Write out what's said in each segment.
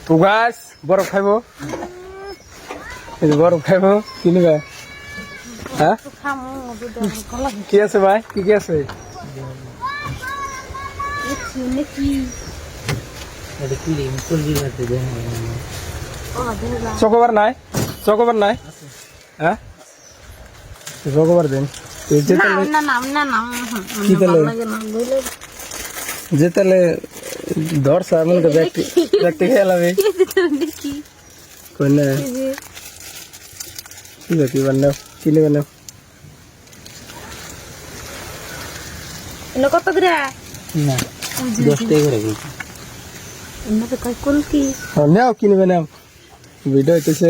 তো গাছ বরফ খাইব বরফ খাইব কি নিবে হ্যাঁ কি আছে ভাই কি কি আছে চকোবার নাই চকোবার নাই হ্যাঁ চকোবার দেন যেতালে ধরছা মনে করে দেখতে খেলাবে কই না ঠিক আছে বানাও কি নেবে না কত করে না 10 টাকা করে বলছি নাও কি নেবে নাও ভিডিও হইতেছে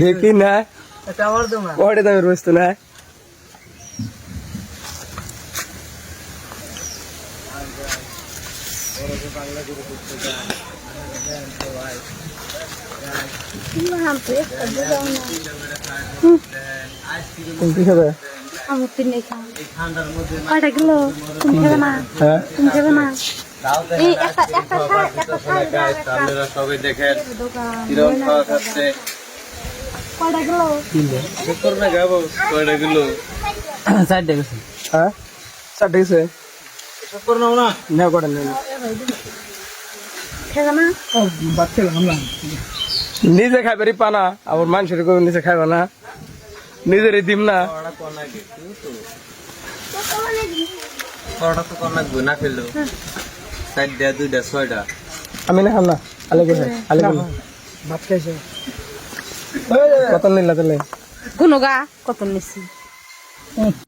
দেখি না ওটা দামের বস্তু না কি খাবে কয়টা কিলো তুমি খাবে না হ্যাঁ তুমি খাবে না সবাই দেখেন কিরকম খাওয়া খাচ্ছে কয়টা কিলো করবে গাবো কয়টা কিলো 4 টাকা হ্যাঁ 4 টাকা আছে এসব করে নাও না না করে না খাবে না বাচ্চা হামলা নিজে খাইবারি পানা আবার মানুষের কেউ নিজে খাইবা না নিজেরই দিম না পরোটা তো কর লাগবে না খেলো 4টা 2টা 6টা আমি না খাম না আলে কে আলে ভাত খাইছে কত নিলা তাহলে গুনগা কত নিছি